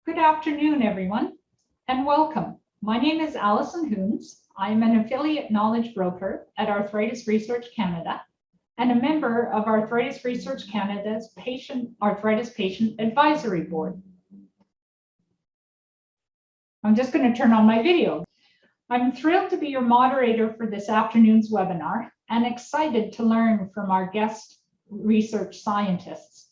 Good afternoon, everyone, and welcome. My name is Alison Hoons. I am an affiliate knowledge broker at Arthritis Research Canada and a member of Arthritis Research Canada's Arthritis Patient Advisory Board. I'm just going to turn on my video. I'm thrilled to be your moderator for this afternoon's webinar and excited to learn from our guest research scientists.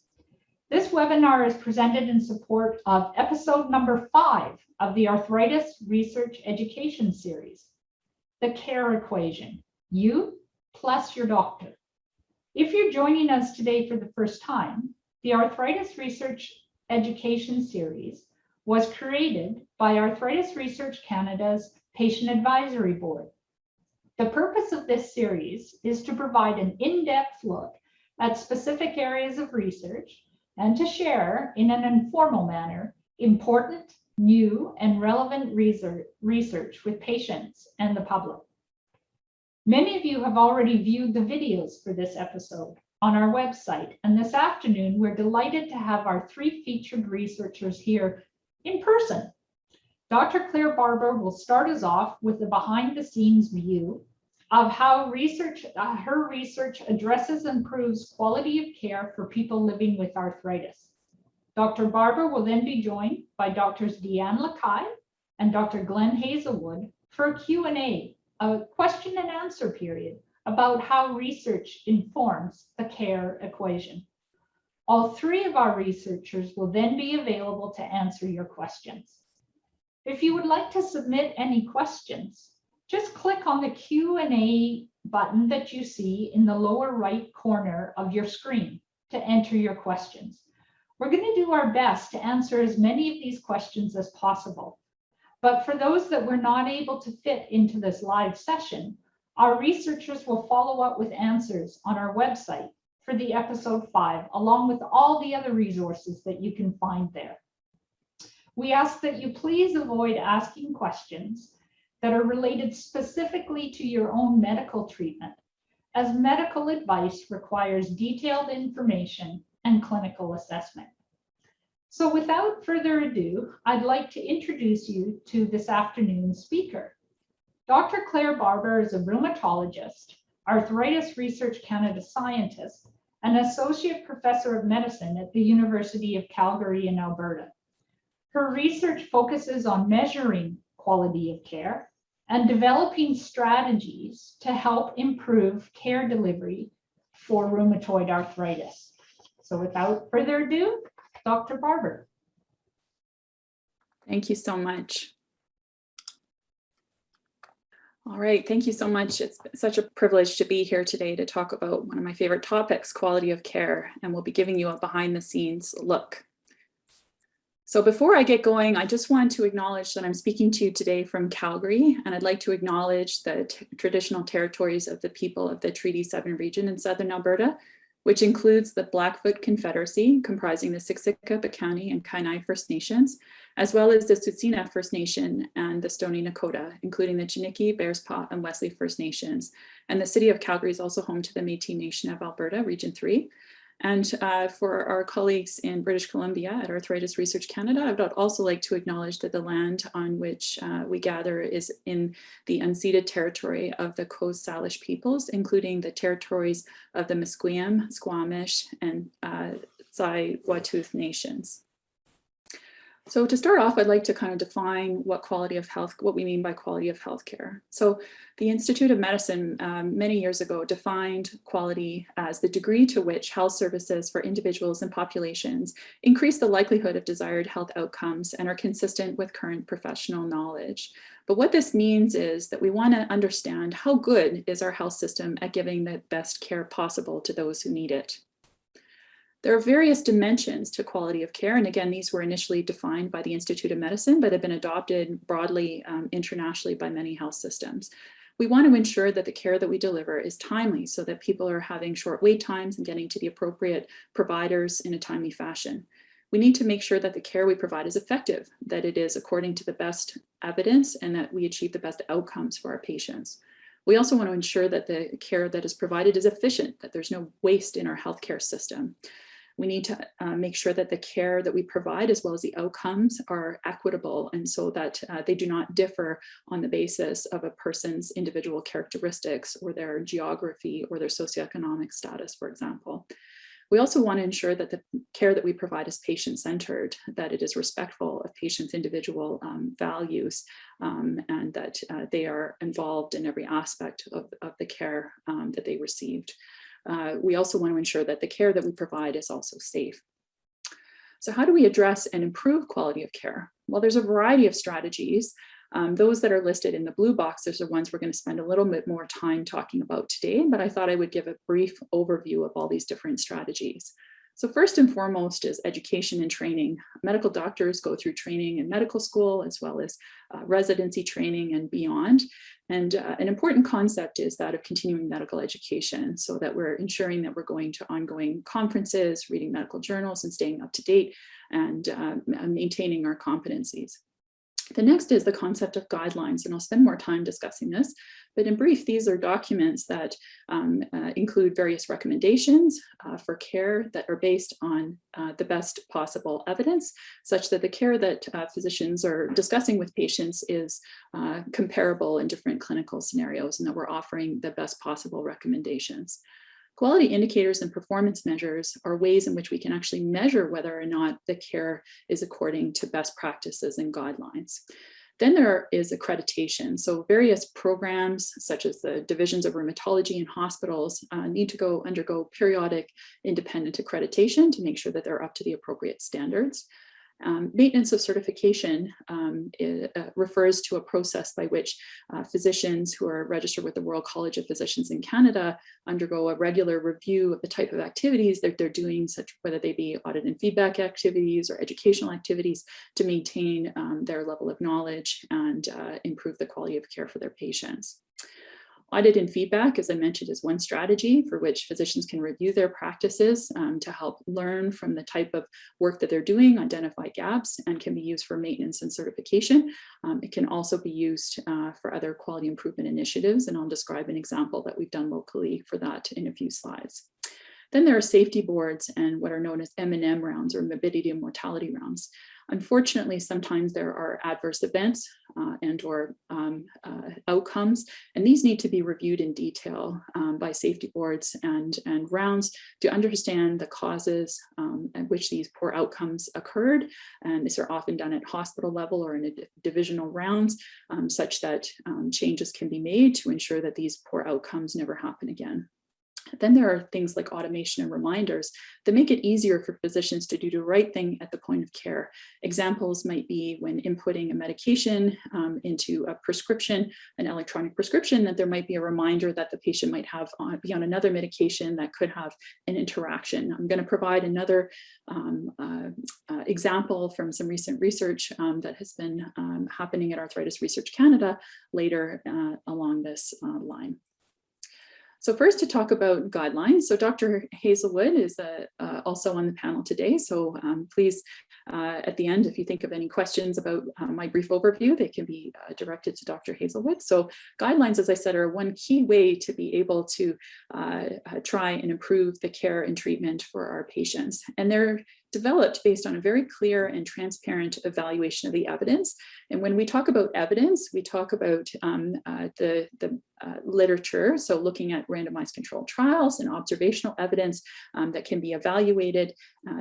This webinar is presented in support of episode number 5 of the Arthritis Research Education Series, The Care Equation, You plus your doctor. If you're joining us today for the first time, the Arthritis Research Education Series was created by Arthritis Research Canada's Patient Advisory Board. The purpose of this series is to provide an in-depth look at specific areas of research and to share in an informal manner important, new, and relevant research with patients and the public. Many of you have already viewed the videos for this episode on our website, and this afternoon we're delighted to have our 3 featured researchers here in person. Dr. Claire Barber will start us off with the behind-the-scenes view of how her research addresses and improves quality of care for people living with arthritis. Dr. Barber will then be joined by Drs. Deanne Lakai and Dr. Glenn Hazelwood for a Q&A, a question and answer period about how research informs the care equation. All 3 of our researchers will then be available to answer your questions. If you would like to submit any questions, just click on the Q&A button that you see in the lower right corner of your screen to enter your questions. We're going to do our best to answer as many of these questions as possible. But for those that we're not able to fit into this live session, our researchers will follow up with answers on our website for the episode 5, along with all the other resources that you can find there. We ask that you please avoid asking questions that are related specifically to your own medical treatment, as medical advice requires detailed information and clinical assessment. So without further ado, I'd like to introduce you to this afternoon's speaker. Dr. Claire Barber is a rheumatologist, Arthritis Research Canada scientist, and associate professor of medicine at the University of Calgary in Alberta. Her research focuses on measuring quality of care and developing strategies to help improve care delivery for rheumatoid arthritis. So without further ado, Dr. Barber. Thank you so much. All right, thank you so much. It's such a privilege to be here today to talk about one of my favorite topics, quality of care, and we'll be giving you a behind the scenes look. So before I get going, I just want to acknowledge that I'm speaking to you today from Calgary, and I'd like to acknowledge the traditional territories of the people of the Treaty 7 region in southern Alberta, which includes the Blackfoot Confederacy, comprising the Siksika, Piikani, and Kainai First Nations, as well as the Tsuut'ina First Nation and the Stoney Nakoda, including the Chiniki, Bearspaw, and Wesley First Nations. And the city of Calgary is also home to the Métis Nation of Alberta, Region 3. And for our colleagues in British Columbia at Arthritis Research Canada, I would also like to acknowledge that the land on which we gather is in the unceded territory of the Coast Salish peoples, including the territories of the Musqueam, Squamish, and Tsleil-Waututh nations. So to start off, I'd like to kind of define what we mean by quality of healthcare. So the Institute of Medicine many years ago defined quality as the degree to which health services for individuals and populations increase the likelihood of desired health outcomes and are consistent with current professional knowledge. But what this means is that we want to understand how good is our health system at giving the best care possible to those who need it. There are various dimensions to quality of care, and again, these were initially defined by the Institute of Medicine, but have been adopted broadly internationally by many health systems. We want to ensure that the care that we deliver is timely so that people are having short wait times and getting to the appropriate providers in a timely fashion. We need to make sure that the care we provide is effective, that it is according to the best evidence, and that we achieve the best outcomes for our patients. We also want to ensure that the care that is provided is efficient, that there's no waste in our healthcare system. We need to make sure that the care that we provide, as well as the outcomes, are equitable, and so that they do not differ on the basis of a person's individual characteristics or their geography or their socioeconomic status, for example. We also want to ensure that the care that we provide is patient-centered, that it is respectful of patients' individual values, and that they are involved in every aspect of the care that they received. We also want to ensure that the care that we provide is also safe. So how do we address and improve quality of care? Well, there's a variety of strategies. Those that are listed in the blue boxes are ones we're going to spend a little bit more time talking about today, but I thought I would give a brief overview of all these different strategies. So first and foremost is education and training. Medical doctors go through training in medical school, as well as residency training and beyond. And an important concept is that of continuing medical education, so that we're ensuring that we're going to ongoing conferences, reading medical journals, and staying up to date, and maintaining our competencies. The next is the concept of guidelines, and I'll spend more time discussing this, but in brief, these are documents that include various recommendations for care that are based on the best possible evidence, such that the care that physicians are discussing with patients is comparable in different clinical scenarios, and that we're offering the best possible recommendations. Quality indicators and performance measures are ways in which we can actually measure whether or not the care is according to best practices and guidelines. Then there is accreditation. So various programs, such as the divisions of rheumatology in hospitals, need to undergo periodic independent accreditation to make sure that they're up to the appropriate standards. Maintenance of certification refers to a process by which physicians who are registered with the Royal College of Physicians in Canada undergo a regular review of the type of activities that they're doing, such whether they be audit and feedback activities or educational activities, to maintain their level of knowledge and improve the quality of care for their patients. Audit and feedback, as I mentioned, is one strategy for which physicians can review their practices to help learn from the type of work that they're doing, identify gaps, and can be used for maintenance and certification. It can also be used for other quality improvement initiatives, and I'll describe an example that we've done locally for that in a few slides. Then there are safety boards and what are known as M&M rounds, or morbidity and mortality rounds. Unfortunately, sometimes there are adverse events and or outcomes, and these need to be reviewed in detail by safety boards and rounds to understand the causes at which these poor outcomes occurred. And these are often done at hospital level or in a divisional rounds, such that changes can be made to ensure that these poor outcomes never happen again. Then there are things like automation and reminders that make it easier for physicians to do the right thing at the point of care. Examples might be when inputting a medication into a prescription, an electronic prescription, that there might be a reminder that the patient might have be on another medication that could have an interaction. I'm going to provide another example from some recent research that has been happening at Arthritis Research Canada later along this line. So first, to talk about guidelines. So Dr. Hazelwood is also on the panel today. So please, at the end, if you think of any questions about my brief overview, they can be directed to Dr. Hazelwood. So guidelines, as I said, are one key way to be able to try and improve the care and treatment for our patients. And they're developed based on a very clear and transparent evaluation of the evidence. And when we talk about evidence, we talk about the literature, so looking at randomized controlled trials and observational evidence that can be evaluated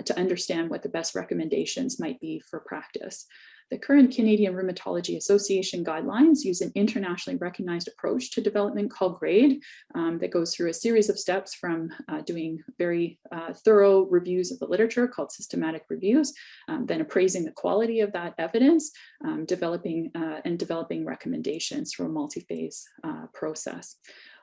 to understand what the best recommendations might be for practice. The current Canadian Rheumatology Association guidelines use an internationally recognized approach to development called GRADE that goes through a series of steps from doing very thorough reviews of the literature called systematic reviews, then appraising the quality of that evidence, developing recommendations through a multi-phase process.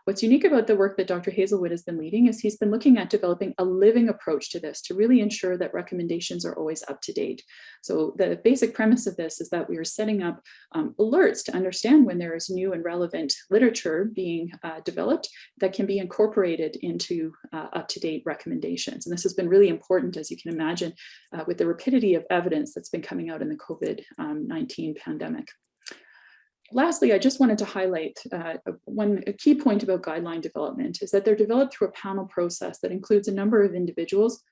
What's unique about the work that Dr. Hazelwood has been leading is he's been looking at developing a living approach to this to really ensure that recommendations are always up to date. So the basic premise of this is that we are setting up alerts to understand when there is new and relevant literature being developed that can be incorporated into up-to-date recommendations. And this has been really important, as you can imagine, with the rapidity of evidence that's been coming out in the COVID-19 pandemic. Lastly, I just wanted to highlight a key point about guideline development is that they're developed through a panel process that includes a number of individuals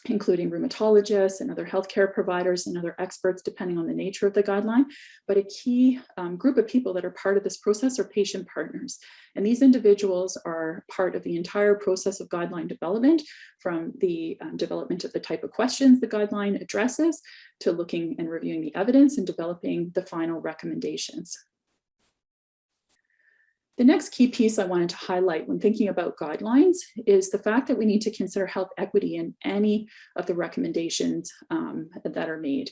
including rheumatologists and other healthcare providers and other experts, depending on the nature of the guideline. But a key group of people that are part of this process are patient partners. And these individuals are part of the entire process of guideline development, from the development of the type of questions the guideline addresses, to looking and reviewing the evidence and developing the final recommendations. The next key piece I wanted to highlight when thinking about guidelines is the fact that we need to consider health equity in any of the recommendations that are made.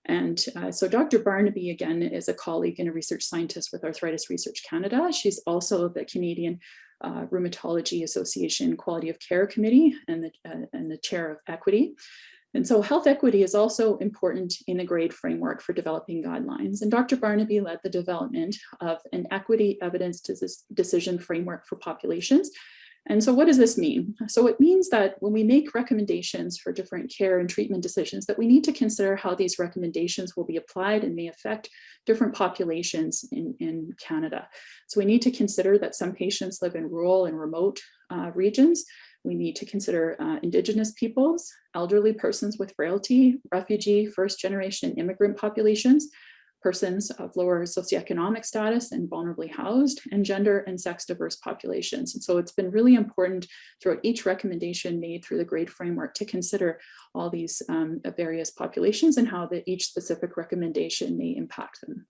And so Dr. Barnaby, again, is a colleague and a research scientist with Arthritis Research Canada. She's also the Canadian Rheumatology Association Quality of Care Committee and the chair of equity. And so health equity is also important in the GRADE framework for developing guidelines. And Dr. Barnaby led the development of an equity evidence decision framework for populations. And so what does this mean? So it means that when we make recommendations for different care and treatment decisions, that we need to consider how these recommendations will be applied and may affect different populations in Canada. So we need to consider that some patients live in rural and remote regions. We need to consider Indigenous peoples, elderly persons with frailty, refugee, first-generation immigrant populations, persons of lower socioeconomic status and vulnerably housed, and gender and sex diverse populations. And so it's been really important throughout each recommendation made through the GRADE framework to consider all these various populations and how each specific recommendation may impact them.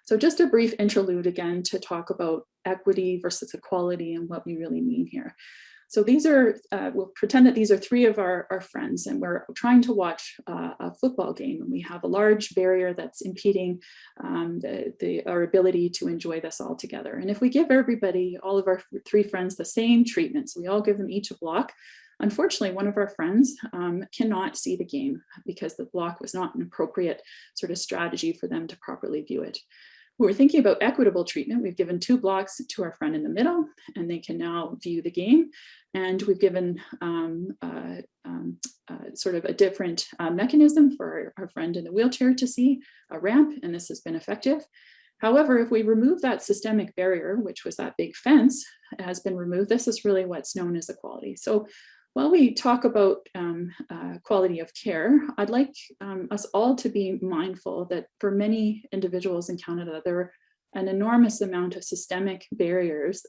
So just a brief interlude again to talk about equity versus equality and what we really mean here. So these are, we'll pretend that these are three of our friends, and we're trying to watch a football game, and we have a large barrier that's impeding our ability to enjoy this all together. And if we give everybody, all of our three friends, the same treatment, so we all give them each a block, unfortunately, one of our friends cannot see the game because the block was not an appropriate sort of strategy for them to properly view it. We're thinking about equitable treatment. We've given 2 blocks to our friend in the middle, and they can now view the game. And we've given sort of a different mechanism for our friend in the wheelchair to see, a ramp, and this has been effective. However, if we remove that systemic barrier, which was that big fence, has been removed, this is really what's known as equality. So while we talk about quality of care, I'd like us all to be mindful that for many individuals in Canada, there are an enormous amount of systemic barriers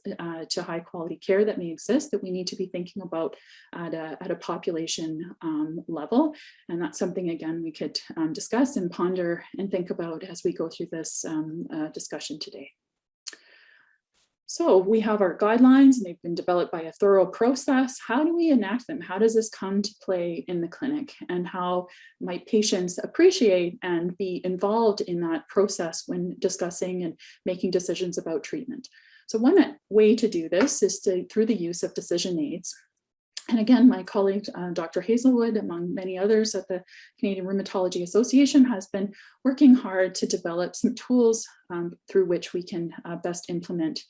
to high quality care that may exist that we need to be thinking about at a population level. And that's something, again, we could discuss and ponder and think about as we go through this discussion today. So we have our guidelines, and they've been developed by a thorough process. How do we enact them? How does this come to play in the clinic? And how might patients appreciate and be involved in that process when discussing and making decisions about treatment? So one way to do this is through the use of decision aids. And again, my colleague, Dr. Hazelwood, among many others at the Canadian Rheumatology Association, has been working hard to develop some tools through which we can best implement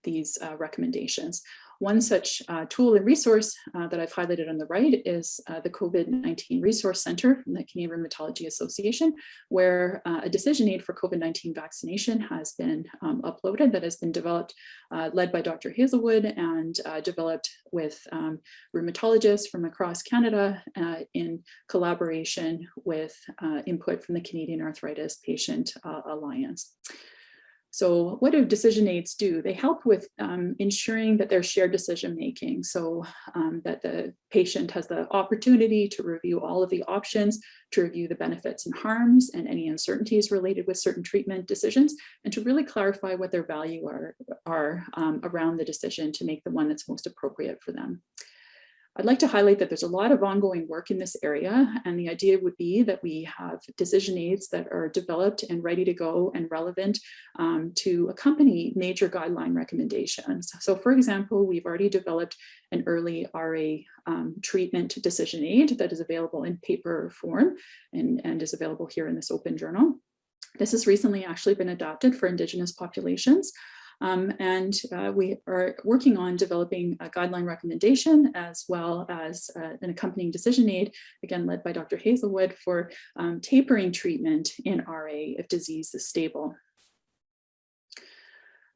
these recommendations. One such tool and resource that I've highlighted on the right is the COVID-19 Resource Center from the Canadian Rheumatology Association, where a decision aid for COVID-19 vaccination has been uploaded, that has been developed, led by Dr. Hazelwood, and developed with rheumatologists from across Canada in collaboration with input from the Canadian Arthritis Patient Alliance. So what do decision aids do? They help with ensuring that there's shared decision making, so that the patient has the opportunity to review all of the options, to review the benefits and harms and any uncertainties related with certain treatment decisions, and to really clarify what their value are around the decision to make the one that's most appropriate for them. I'd like to highlight that there's a lot of ongoing work in this area, and the idea would be that we have decision aids that are developed and ready to go and relevant to accompany major guideline recommendations. So for example, we've already developed an early RA treatment decision aid that is available in paper form and is available here in this open journal. This has recently actually been adopted for Indigenous populations. We are working on developing a guideline recommendation as well as an accompanying decision aid, again led by Dr. Hazelwood, for tapering treatment in RA if disease is stable.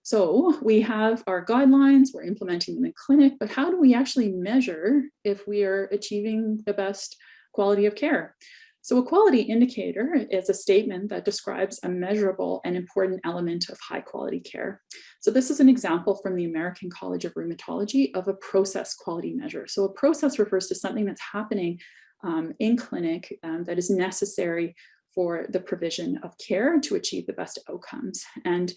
So we have our guidelines, we're implementing them in clinic, but how do we actually measure if we are achieving the best quality of care? So a quality indicator is a statement that describes a measurable and important element of high quality care. So this is an example from the American College of Rheumatology of a process quality measure. So a process refers to something that's happening in clinic that is necessary for the provision of care to achieve the best outcomes. And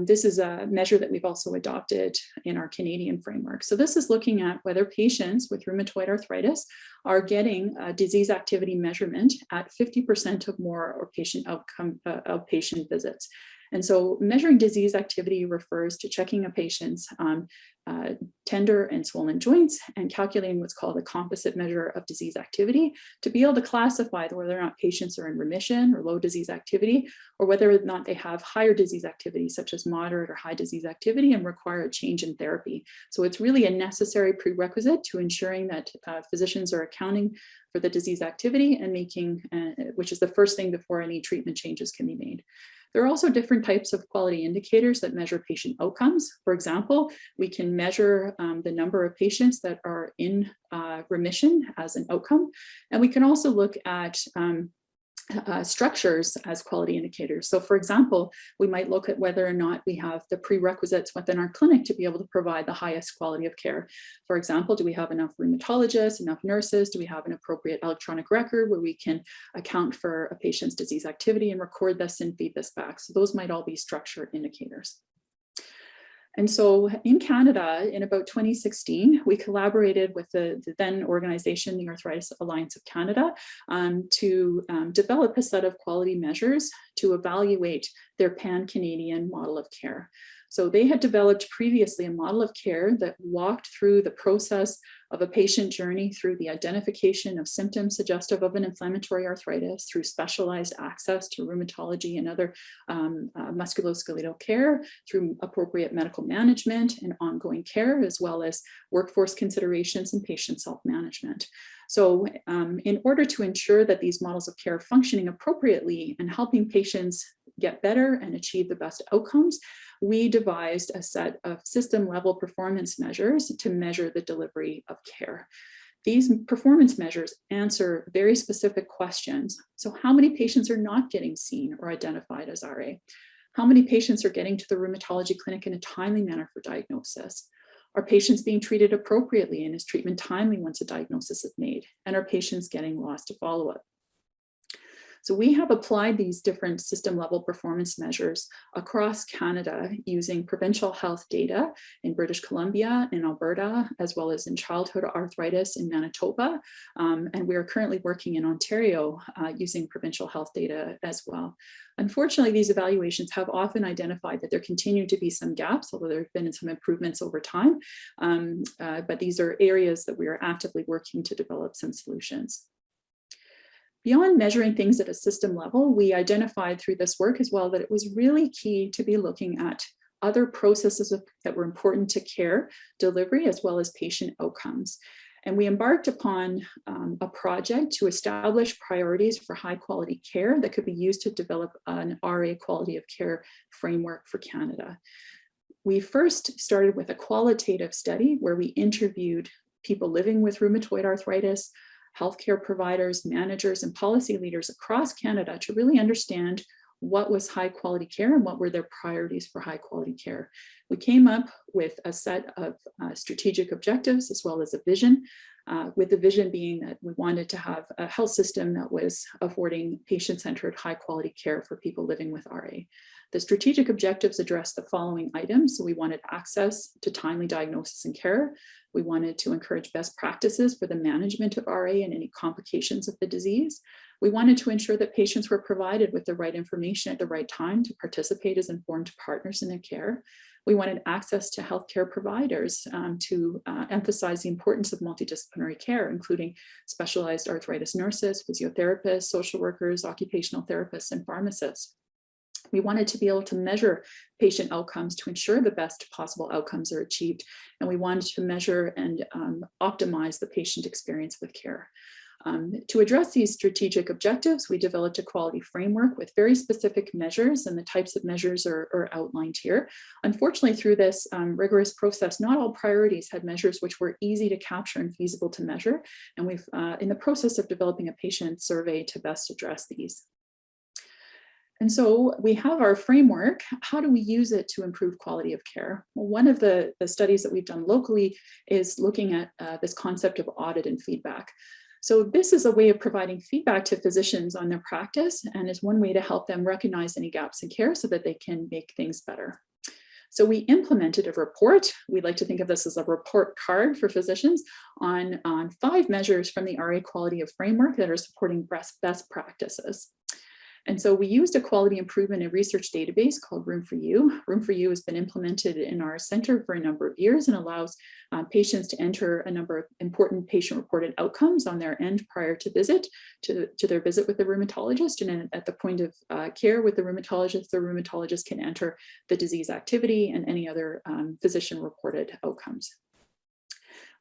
this is a measure that we've also adopted in our Canadian framework. So this is looking at whether patients with rheumatoid arthritis are getting a disease activity measurement at 50% of more or outpatient visits. And so measuring disease activity refers to checking a patient's tender and swollen joints and calculating what's called a composite measure of disease activity to be able to classify whether or not patients are in remission or low disease activity, or whether or not they have higher disease activity, such as moderate or high disease activity, and require a change in therapy. So it's really a necessary prerequisite to ensuring that physicians are accounting for the disease activity and making, which is the first thing before any treatment changes can be made. There are also different types of quality indicators that measure patient outcomes. For example, we can measure the number of patients that are in remission as an outcome. And we can also look at structures as quality indicators. So for example, we might look at whether or not we have the prerequisites within our clinic to be able to provide the highest quality of care. For example, do we have enough rheumatologists, enough nurses? Do we have an appropriate electronic record where we can account for a patient's disease activity and record this and feed this back? So those might all be structure indicators. And so in Canada, in about 2016, we collaborated with the then organization, the Arthritis Alliance of Canada, to develop a set of quality measures to evaluate their pan-Canadian model of care. So they had developed previously a model of care that walked through the process of a patient journey through the identification of symptoms suggestive of an inflammatory arthritis, through specialized access to rheumatology and other musculoskeletal care, through appropriate medical management and ongoing care, as well as workforce considerations and patient self-management. So in order to ensure that these models of care are functioning appropriately and helping patients get better and achieve the best outcomes, we devised a set of system-level performance measures to measure the delivery of care. These performance measures answer very specific questions. So how many patients are not getting seen or identified as RA? How many patients are getting to the rheumatology clinic in a timely manner for diagnosis? Are patients being treated appropriately, and is treatment timely once a diagnosis is made? And are patients getting lost to follow-up? So we have applied these different system level performance measures across Canada using provincial health data in British Columbia and Alberta, as well as in childhood arthritis in Manitoba. And we are currently working in Ontario using provincial health data as well. Unfortunately, these evaluations have often identified that there continue to be some gaps, although there have been some improvements over time. But these are areas that we are actively working to develop some solutions. Beyond measuring things at a system level, we identified through this work as well that it was really key to be looking at other processes that were important to care delivery as well as patient outcomes. And we embarked upon a project to establish priorities for high quality care that could be used to develop an RA quality of care framework for Canada. We first started with a qualitative study where we interviewed people living with rheumatoid arthritis, healthcare providers, managers, and policy leaders across Canada to really understand what was high quality care and what were their priorities for high quality care. We came up with a set of strategic objectives as well as a vision, with the vision being that we wanted to have a health system that was affording patient-centered high quality care for people living with RA. The strategic objectives address the following items. So we wanted access to timely diagnosis and care. We wanted to encourage best practices for the management of RA and any complications of the disease. We wanted to ensure that patients were provided with the right information at the right time to participate as informed partners in their care. We wanted access to healthcare providers to emphasize the importance of multidisciplinary care, including specialized arthritis nurses, physiotherapists, social workers, occupational therapists, and pharmacists. We wanted to be able to measure patient outcomes to ensure the best possible outcomes are achieved. And we wanted to measure and optimize the patient experience with care. To address these strategic objectives, we developed a quality framework with very specific measures, and the types of measures are outlined here. Unfortunately, through this rigorous process, not all priorities had measures which were easy to capture and feasible to measure, and we've in the process of developing a patient survey to best address these. And so we have our framework. How do we use it to improve quality of care? Well, one of the studies that we've done locally is looking at this concept of audit and feedback. So this is a way of providing feedback to physicians on their practice, and is one way to help them recognize any gaps in care so that they can make things better. So we implemented a report. We like to think of this as a report card for physicians on 5 measures from the RA Quality of Framework that are supporting best practices. And so we used a quality improvement and research database called Room4U. Room4U has been implemented in our center for a number of years and allows patients to enter a number of important patient-reported outcomes on their end prior to their visit with the rheumatologist. And then at the point of care with the rheumatologist can enter the disease activity and any other physician-reported outcomes.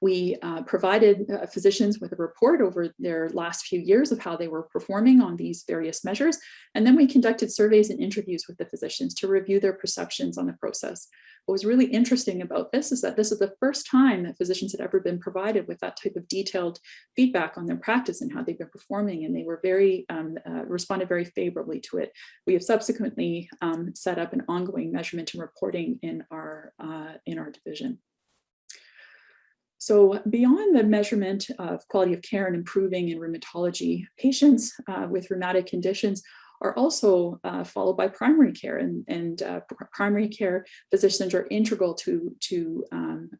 We provided physicians with a report over their last few years of how they were performing on these various measures. And then we conducted surveys and interviews with the physicians to review their perceptions on the process. What was really interesting about this is that this is the first time that physicians had ever been provided with that type of detailed feedback on their practice and how they've been performing, and they were responded very favorably to it. We have subsequently set up an ongoing measurement and reporting in our division. So beyond the measurement of quality of care and improving in rheumatology, patients with rheumatic conditions are also followed by primary care, and primary care physicians are integral to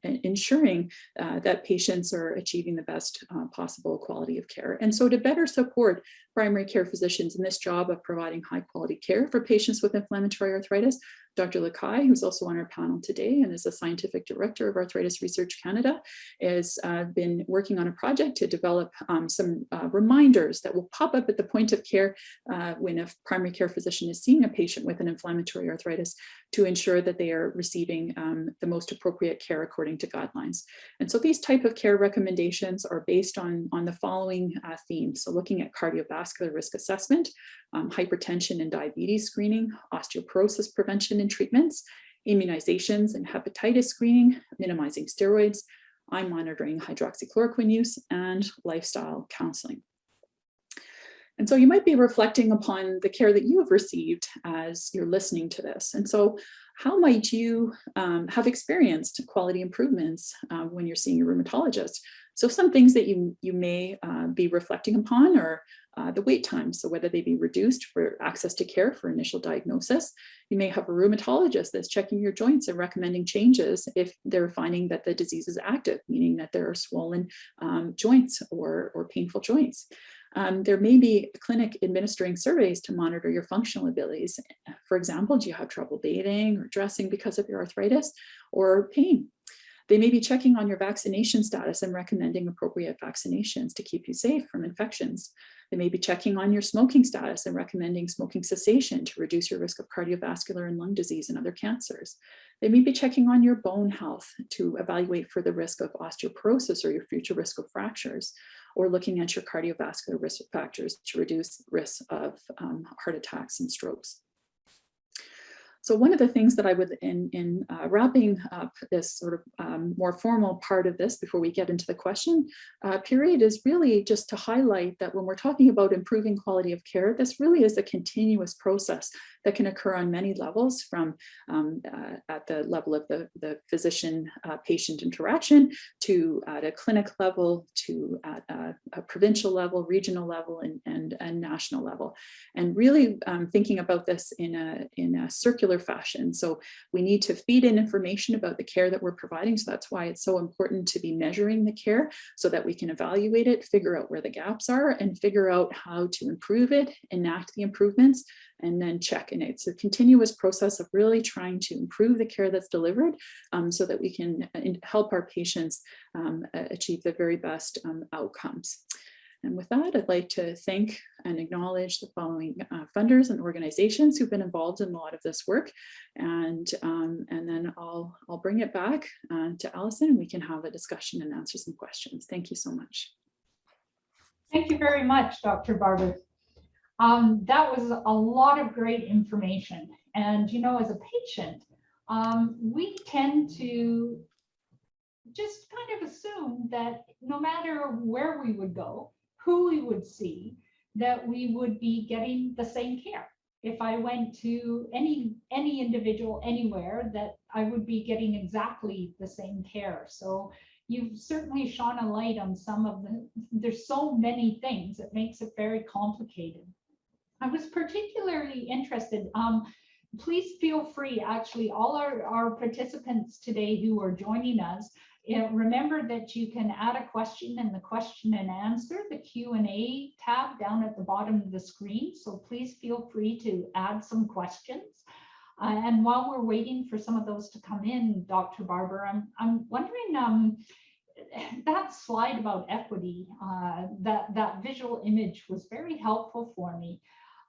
ensuring that patients are achieving the best possible quality of care. And so to better support primary care physicians in this job of providing high quality care for patients with inflammatory arthritis, Dr. Lakai, who's also on our panel today and is a scientific director of Arthritis Research Canada, has been working on a project to develop some reminders that will pop up at the point of care when a primary care physician is seeing a patient with an inflammatory arthritis to ensure that they are receiving the most appropriate care according to guidelines. And so these type of care recommendations are based on the following themes. So looking at cardiovascular risk assessment, hypertension and diabetes screening, osteoporosis prevention and treatments, immunizations and hepatitis screening, minimizing steroids, eye monitoring, hydroxychloroquine use, and lifestyle counseling. And so you might be reflecting upon the care that you have received as you're listening to this. And so how might you have experienced quality improvements when you're seeing your rheumatologist? So some things that you may be reflecting upon are the wait time. So whether they be reduced for access to care for initial diagnosis. You may have a rheumatologist that's checking your joints and recommending changes if they're finding that the disease is active, meaning that there are swollen joints or painful joints. There may be a clinic administering surveys to monitor your functional abilities. For example, do you have trouble bathing or dressing because of your arthritis or pain? They may be checking on your vaccination status and recommending appropriate vaccinations to keep you safe from infections. They may be checking on your smoking status and recommending smoking cessation to reduce your risk of cardiovascular and lung disease and other cancers. They may be checking on your bone health to evaluate for the risk of osteoporosis or your future risk of fractures, or looking at your cardiovascular risk factors to reduce risk of heart attacks and strokes. So one of the things that I would, in wrapping up this sort of more formal part of this before we get into the question period, is really just to highlight that when we're talking about improving quality of care, this really is a continuous process that can occur on many levels, from at the level of the physician-patient interaction, to at a clinic level, to at a provincial level, regional level, and national level. And really thinking about this in a circular fashion. So we need to feed in information about the care that we're providing. So that's why it's so important to be measuring the care so that we can evaluate it, figure out where the gaps are, and figure out how to improve it, enact the improvements, and then check. And it's a continuous process of really trying to improve the care that's delivered so that we can help our patients achieve the very best outcomes. And with that, I'd like to thank and acknowledge the following funders and organizations who've been involved in a lot of this work. And then I'll bring it back to Alison, and we can have a discussion and answer some questions. Thank you so much. Thank you very much, Dr. Barber. That was a lot of great information. And, you know, as a patient, we tend to just kind of assume that no matter where we would go, who we would see, that we would be getting the same care. If I went to any individual anywhere, that I would be getting exactly the same care. So you've certainly shone a light on some of there's so many things, it makes it very complicated. I was particularly interested, please feel free, actually, all our participants today who are joining us, remember that you can add a question in the question and answer, the Q&A tab down at the bottom of the screen. So please feel free to add some questions. And while we're waiting for some of those to come in, Dr. Barber, I'm wondering, that slide about equity, that visual image was very helpful for me.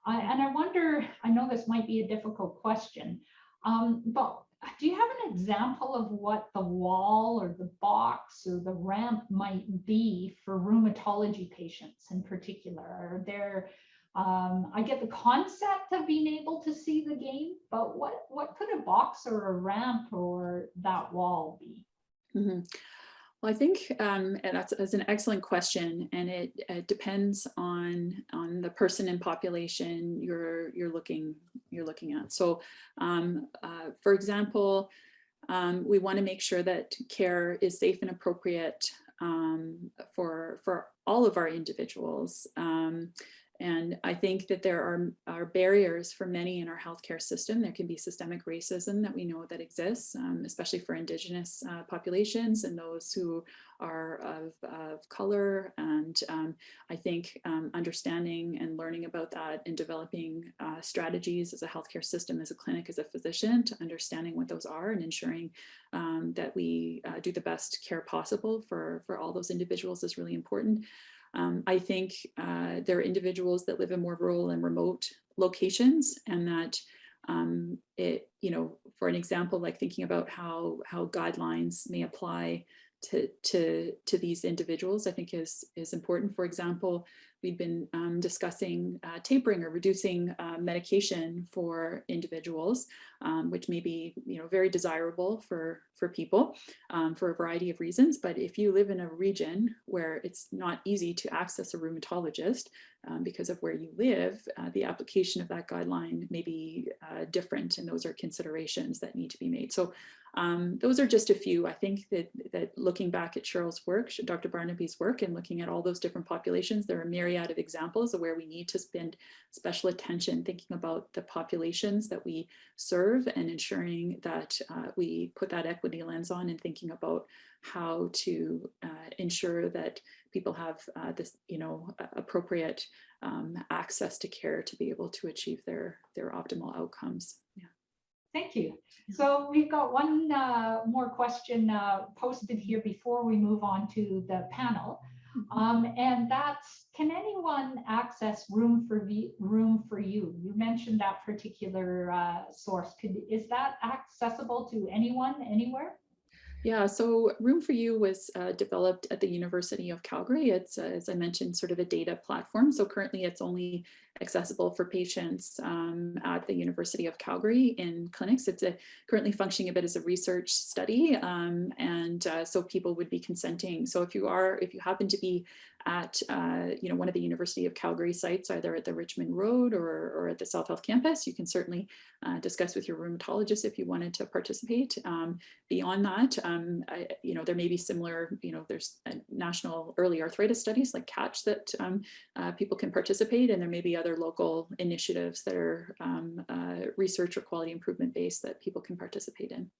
And I wonder, I know this might be a difficult question, but do you have an example of what the wall or the box or the ramp might be for rheumatology patients in particular? Are there, I get the concept of being able to see the game, but what could a box or a ramp or that wall be? Mm-hmm. Well, I think and that's an excellent question, and it depends on the person and population you're looking at. So, for example, we want to make sure that care is safe and appropriate for all of our individuals. And I think that there are barriers for many in our healthcare system. There can be systemic racism that we know that exists, especially for Indigenous populations and those who are of color. And I think understanding and learning about that and developing strategies as a healthcare system, as a clinic, as a physician, to understanding what those are and ensuring that we do the best care possible for all those individuals is really important. I think there are individuals that live in more rural and remote locations, and that for an example, like thinking about how guidelines may apply to these individuals, I think is important. For example, we've been discussing tapering or reducing medication for individuals, which may be very desirable for people for a variety of reasons. But if you live in a region where it's not easy to access a rheumatologist because of where you live, the application of that guideline may be different, and those are considerations that need to be made. So those are just a few. I think that looking back at Cheryl's work, Dr. Barnaby's work, and looking at all those different populations, there are a myriad of examples of where we need to spend special attention thinking about the populations that we serve and ensuring that we put that equity lens on and thinking about how to ensure that people have this, appropriate access to care to be able to achieve their optimal outcomes. Yeah. Thank you. So we've got one more question posted here before we move on to the panel. And that's, can anyone access Room for You? You mentioned that particular source. Is that accessible to anyone, anywhere? Yeah, so Room for You was developed at the University of Calgary. It's, as I mentioned, sort of a data platform. So currently it's only accessible for patients at the University of Calgary in clinics. It's currently functioning a bit as a research study, and so people would be consenting. So if you happen to be at one of the University of Calgary sites, either at the Richmond Road or at the South Health campus, you can certainly discuss with your rheumatologist if you wanted to participate. Beyond that, there may be similar, there's national early arthritis studies like CATCH that people can participate, and there may be other local initiatives that are research or quality improvement based that people can participate in.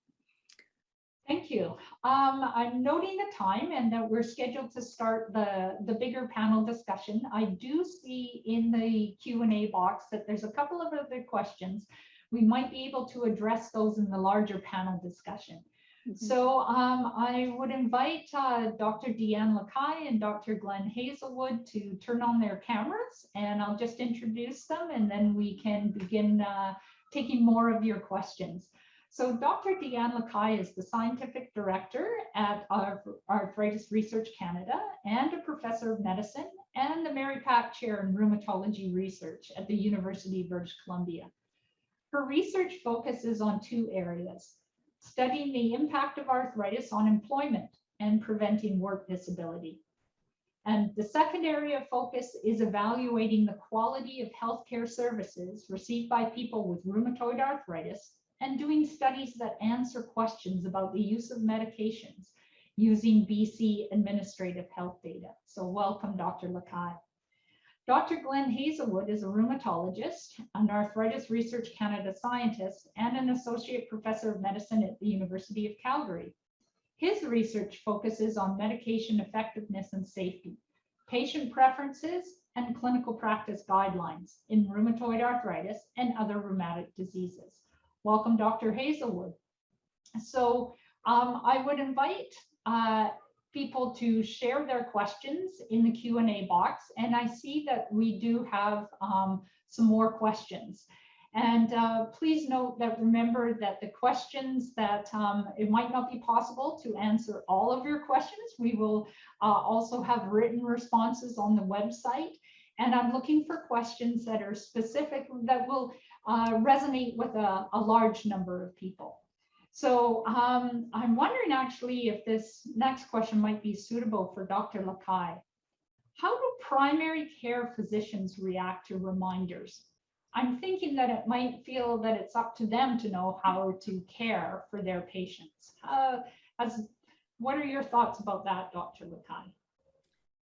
Thank you. I'm noting the time and that we're scheduled to start the bigger panel discussion. I do see in the Q&A box that there's a couple of other questions. We might be able to address those in the larger panel discussion. So I would invite Dr. Deanne Lakai and Dr. Glenn Hazelwood to turn on their cameras, and I'll just introduce them, and then we can begin taking more of your questions. So Dr. Deanne Lacaille is the Scientific Director at Arthritis Research Canada and a Professor of Medicine and the Mary Pat Chair in Rheumatology Research at the University of British Columbia. Her research focuses on two areas: studying the impact of arthritis on employment and preventing work disability. And the second area of focus is evaluating the quality of healthcare services received by people with rheumatoid arthritis and doing studies that answer questions about the use of medications using BC administrative health data. So welcome, Dr. Lacaille. Dr. Glenn Hazelwood is a rheumatologist, an Arthritis Research Canada scientist, and an associate professor of medicine at the University of Calgary. His research focuses on medication effectiveness and safety, patient preferences, and clinical practice guidelines in rheumatoid arthritis and other rheumatic diseases. Welcome, Dr. Hazelwood. So I would invite people to share their questions in the Q&A box, and I see that we do have some more questions. And please note that, remember that the questions that it might not be possible to answer all of your questions. We will also have written responses on the website. And I'm looking for questions that are specific, that will resonate with a large number of people. So I'm wondering actually if this next question might be suitable for Dr. Lacaille. How do primary care physicians react to reminders? I'm thinking that it might feel that it's up to them to know how to care for their patients. What are your thoughts about that, Dr. Lacaille?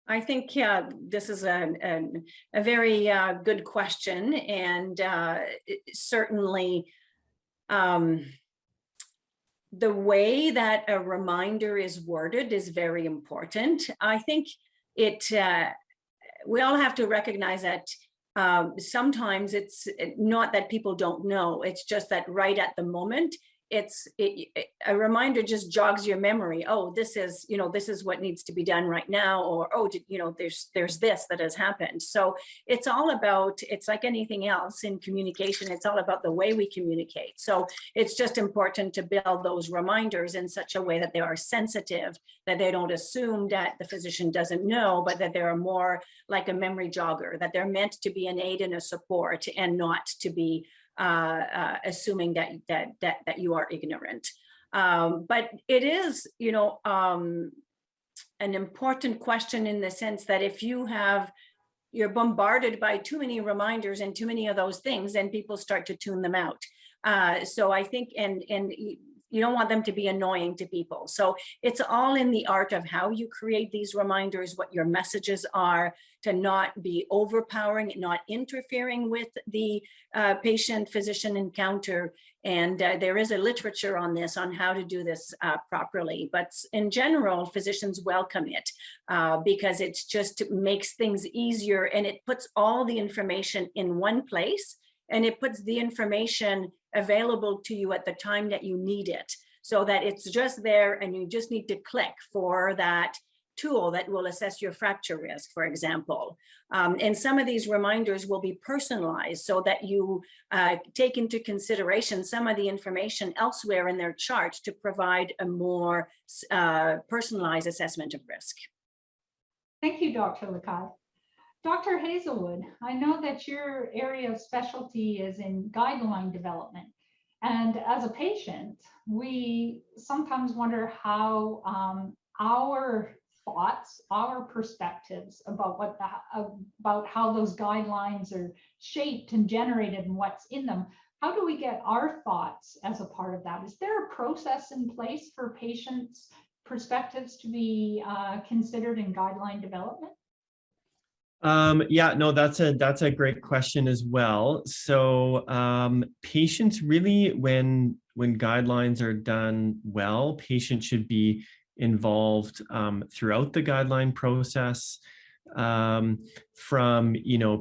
I think this is a very good question, and certainly the way that a reminder is worded is very important. I think we all have to recognize that sometimes it's not that people don't know, it's just that right at the moment, a reminder just jogs your memory. Oh, this is what needs to be done right now, or oh, there's this that has happened. So it's all about, it's like anything else in communication, it's all about the way we communicate. So it's just important to build those reminders in such a way that they are sensitive, that they don't assume that the physician doesn't know, but that they're more like a memory jogger, that they're meant to be an aid and a support and not to be assuming that you are ignorant. But it is, an important question in the sense that if you're bombarded by too many reminders and too many of those things, then people start to tune them out. So I think, and you don't want them to be annoying to people. So it's all in the art of how you create these reminders, what your messages are, to not be overpowering, not interfering with the patient-physician encounter. And there is a literature on this, on how to do this properly. But in general, physicians welcome it because it just makes things easier, and it puts all the information in one place, and it puts the information available to you at the time that you need it, so that it's just there and you just need to click for that tool that will assess your fracture risk, for example. And some of these reminders will be personalized so that you take into consideration some of the information elsewhere in their chart to provide a more personalized assessment of risk. Thank you, Dr. Lacaille. Dr. Hazelwood, I know that your area of specialty is in guideline development. And as a patient, we sometimes wonder how our thoughts, our perspectives about about how those guidelines are shaped and generated and what's in them, how do we get our thoughts as a part of that? Is there a process in place for patients' perspectives to be considered in guideline development? Yeah, no, that's a great question as well. So patients really, when guidelines are done well, patients should be involved throughout the guideline process, from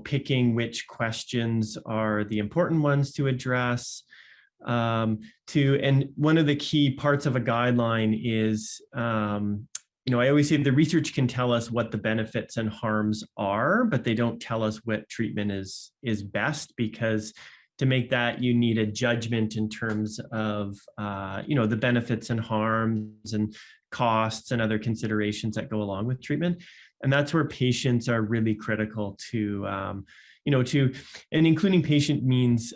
picking which questions are the important ones to address, and one of the key parts of a guideline is I always say the research can tell us what the benefits and harms are, but they don't tell us what treatment is best, because to make that, you need a judgment in terms of, the benefits and harms and costs and other considerations that go along with treatment. And that's where patients are really critical to, and including patient means,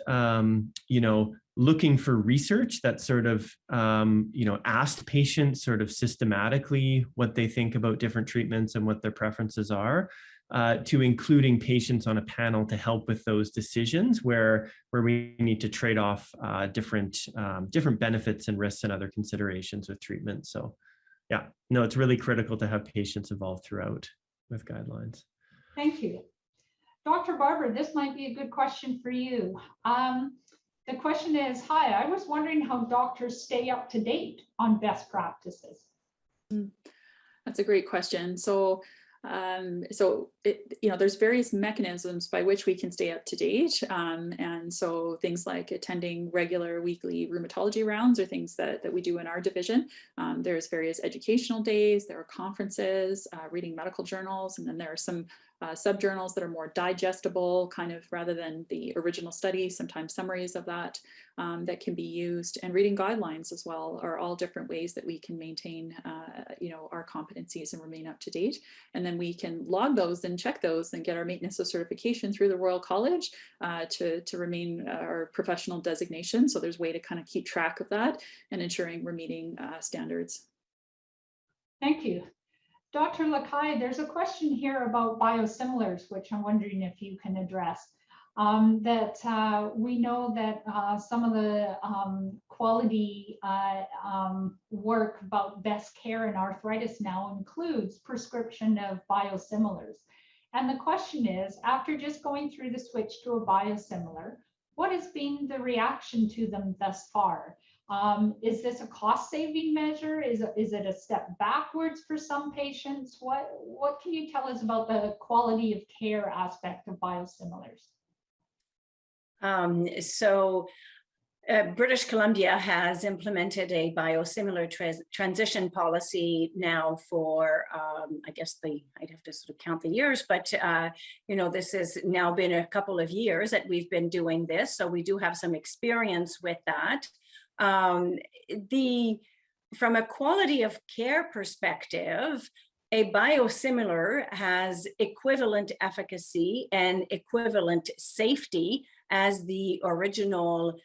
looking for research that sort of, asked patients sort of systematically what they think about different treatments and what their preferences are, to including patients on a panel to help with those decisions where we need to trade off different benefits and risks and other considerations with treatment. So yeah, no, it's really critical to have patients involved throughout with guidelines. Thank you. Dr. Barber, this might be a good question for you. The question is, hi, I was wondering how doctors stay up to date on best practices. That's a great question. So there's various mechanisms by which we can stay up to date. And so things like attending regular weekly rheumatology rounds are things that we do in our division. There's various educational days, there are conferences, reading medical journals, and then there are some subjournals that are more digestible, kind of rather than the original study, sometimes summaries of that that can be used, and reading guidelines as well are all different ways that we can maintain our competencies and remain up to date. And then we can log those and check those and get our maintenance of certification through the Royal College to remain our professional designation. So there's a way to kind of keep track of that and ensuring we're meeting standards. Thank you. Dr. Lakai, there's a question here about biosimilars, which I'm wondering if you can address. We know that some of the quality work about best care in arthritis now includes prescription of biosimilars. And the question is, after just going through the switch to a biosimilar, what has been the reaction to them thus far? Is this a cost-saving measure? Is it a step backwards for some patients? What can you tell us about the quality of care aspect of biosimilars? British Columbia has implemented a biosimilar transition policy now for, I guess I'd have to sort of count the years, but this has now been a couple of years that we've been doing this. So we do have some experience with that. From a quality of care perspective, a biosimilar has equivalent efficacy and equivalent safety as the original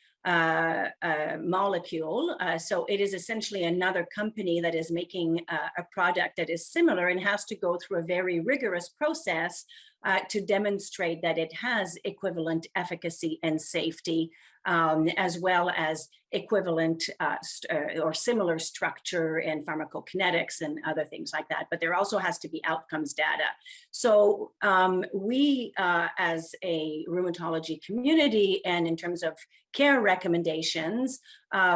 molecule. So it is essentially another company that is making a product that is similar and has to go through a very rigorous process to demonstrate that it has equivalent efficacy and safety, as well as equivalent or similar structure and pharmacokinetics and other things like that. But there also has to be outcomes data. So we, as a rheumatology community and in terms of care recommendations,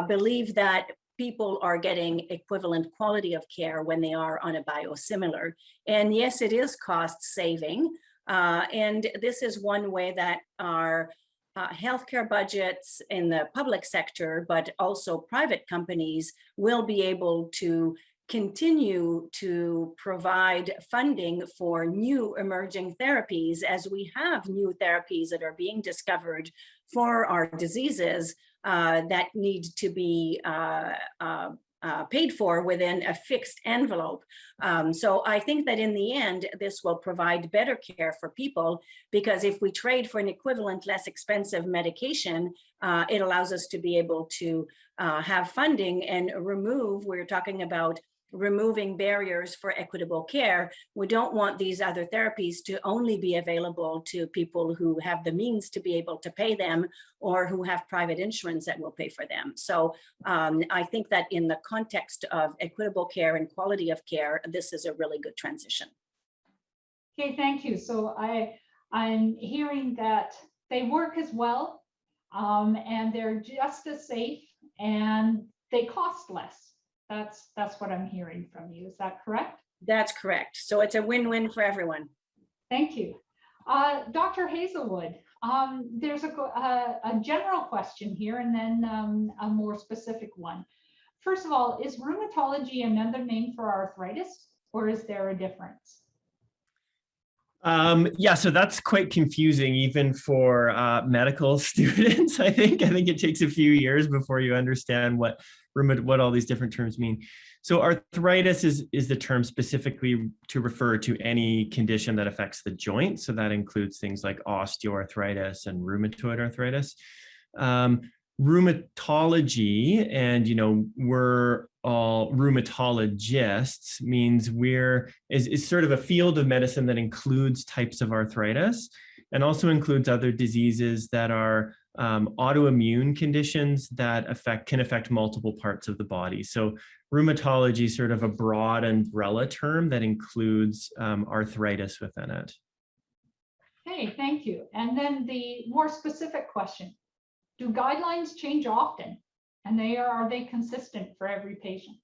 believe that people are getting equivalent quality of care when they are on a biosimilar. And yes, it is cost saving. And this is one way that our healthcare budgets in the public sector, but also private companies, will be able to continue to provide funding for new emerging therapies, as we have new therapies that are being discovered for our diseases that need to be paid for within a fixed envelope. So I think that in the end, this will provide better care for people, because if we trade for an equivalent, less expensive medication, it allows us to be able to have funding and we're talking about removing barriers for equitable care. We don't want these other therapies to only be available to people who have the means to be able to pay them, or who have private insurance that will pay for them. So I think that in the context of equitable care and quality of care, this is a really good transition. Okay, thank you. So I'm hearing that they work as well, and they're just as safe, and they cost less. That's what I'm hearing from you. Is that correct? That's correct. So it's a win-win for everyone. Thank you. Dr. Hazelwood, there's a general question here, and then a more specific one. First of all, is rheumatology another name for arthritis, or is there a difference? Yeah, so that's quite confusing even for medical students. I think it takes a few years before you understand what all these different terms mean. So arthritis is the term specifically to refer to any condition that affects the joint. So that includes things like osteoarthritis and rheumatoid arthritis. Rheumatology, and we're all rheumatologists, means is sort of a field of medicine that includes types of arthritis and also includes other diseases that are autoimmune conditions that can affect multiple parts of the body. So rheumatology is sort of a broad umbrella term that includes arthritis within it. Hey, thank you. And then the more specific question, do guidelines change often? And are they consistent for every patient?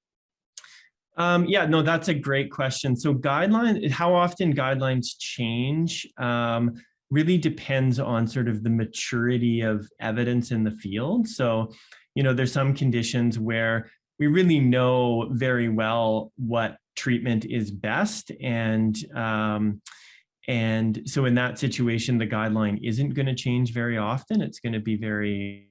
Yeah, no, that's a great question. So how often guidelines change really depends on sort of the maturity of evidence in the field. So, there's some conditions where we really know very well what treatment is best. And so in that situation, the guideline isn't going to change very often. It's going to be very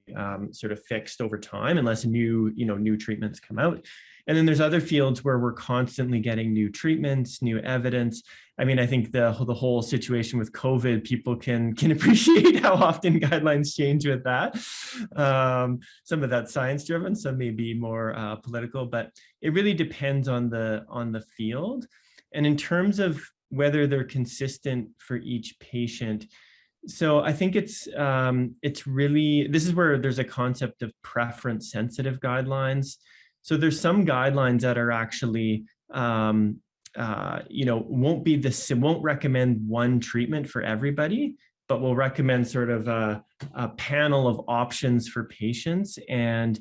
sort of fixed over time unless new treatments come out. And then there's other fields where we're constantly getting new treatments, new evidence. I mean, I think the whole situation with COVID, people can appreciate how often guidelines change with that. Some of that's science driven, some may be more political, but it really depends on the field. And in terms of whether they're consistent for each patient. So I think it's really, this is where there's a concept of preference sensitive guidelines. So there's some guidelines that are actually, won't recommend one treatment for everybody, but will recommend sort of a panel of options for patients. And,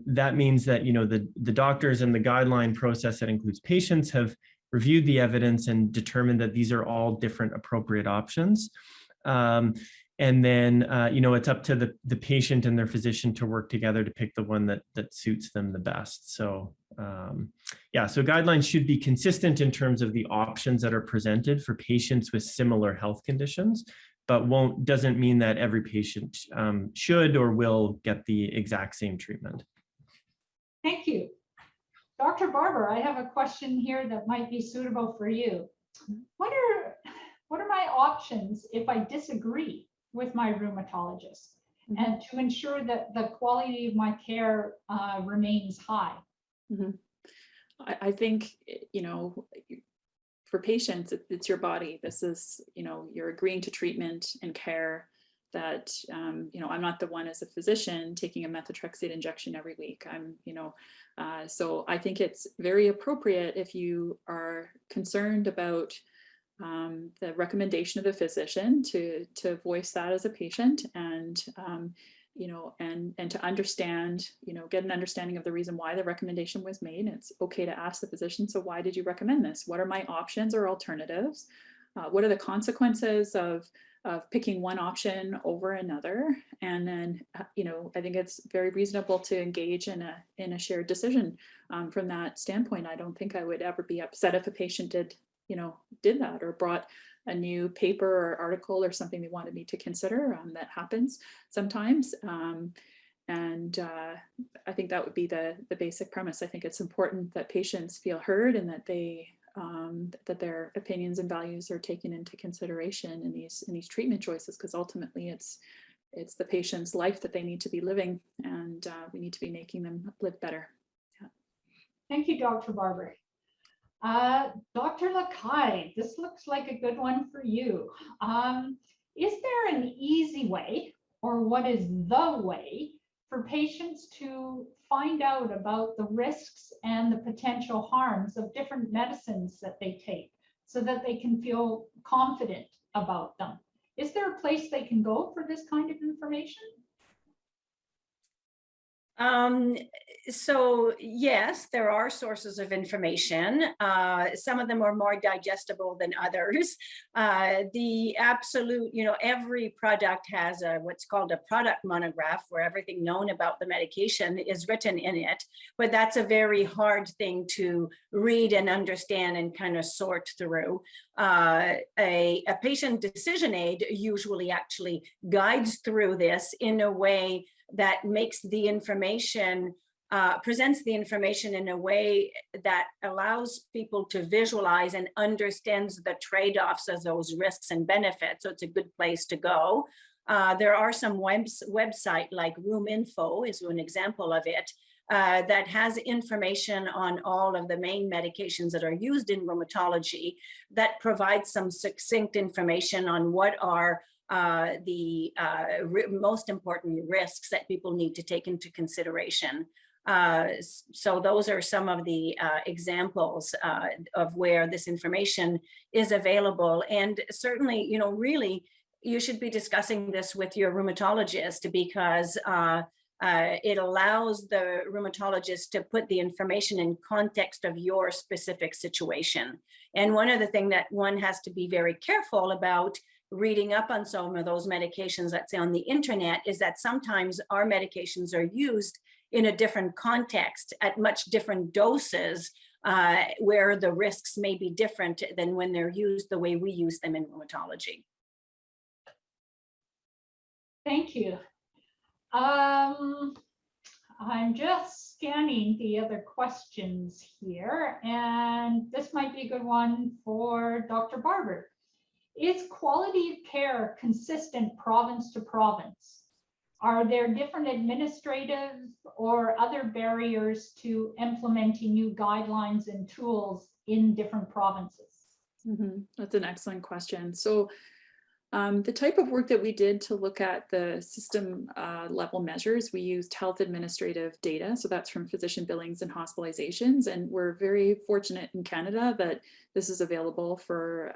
that means that, the doctors and the guideline process that includes patients have reviewed the evidence and determined that these are all different appropriate options. And then, it's up to the patient and their physician to work together to pick the one that suits them the best. So, so guidelines should be consistent in terms of the options that are presented for patients with similar health conditions, but doesn't mean that every patient should or will get the exact same treatment. Thank you. Dr. Barber, I have a question here that might be suitable for you. What are my options if I disagree with my rheumatologist, and to ensure that the quality of my care remains high? Mm-hmm. I think, for patients, it's your body. This is, you're agreeing to treatment and care that, I'm not the one as a physician taking a methotrexate injection every week. So I think it's very appropriate if you are concerned about the recommendation of the physician to voice that as a patient, and and to understand, get an understanding of the reason why the recommendation was made. It's okay to ask the physician, so why did you recommend this? What are my options or alternatives? What are the consequences of picking one option over another? And then, I think it's very reasonable to engage in a shared decision from that standpoint. I don't think I would ever be upset if a patient did that or brought a new paper or article or something they wanted me to consider. That happens sometimes. And I think that would be the basic premise. I think it's important that patients feel heard and that that their opinions and values are taken into consideration in these treatment choices, because ultimately it's the patient's life that they need to be living, and we need to be making them live better. Yeah. Thank you, Dr. Barber. Dr. Lakai, this looks like a good one for you. Is there an easy way, or what is the way, for patients to find out about the risks and the potential harms of different medicines that they take so that they can feel confident about them? Is there a place they can go for this kind of information? So yes, there are sources of information. Some of them are more digestible than others. The absolute, every product has what's called a product monograph, where everything known about the medication is written in it. But that's a very hard thing to read and understand and kind of sort through. A patient decision aid usually actually guides through this in a way that makes the information, presents the information in a way that allows people to visualize and understands the trade-offs of those risks and benefits. So it's a good place to go. There are some website like RheumInfo is an example of it, that has information on all of the main medications that are used in rheumatology that provides some succinct information on what are the most important risks that people need to take into consideration. So those are some of the examples of where this information is available. And certainly, really, you should be discussing this with your rheumatologist, because it allows the rheumatologist to put the information in context of your specific situation. And one of the things that one has to be very careful about reading up on some of those medications that's on the internet is that sometimes our medications are used in a different context at much different doses, where the risks may be different than when they're used the way we use them in rheumatology. Thank you. I'm just scanning the other questions here, and this might be a good one for Dr. Barber. Is quality of care consistent province to province? Are there different administrative or other barriers to implementing new guidelines and tools in different provinces? That's an excellent question. So the type of work that we did to look at the system level measures, we used health administrative data. So that's from physician billings and hospitalizations. And we're very fortunate in Canada that this is available for,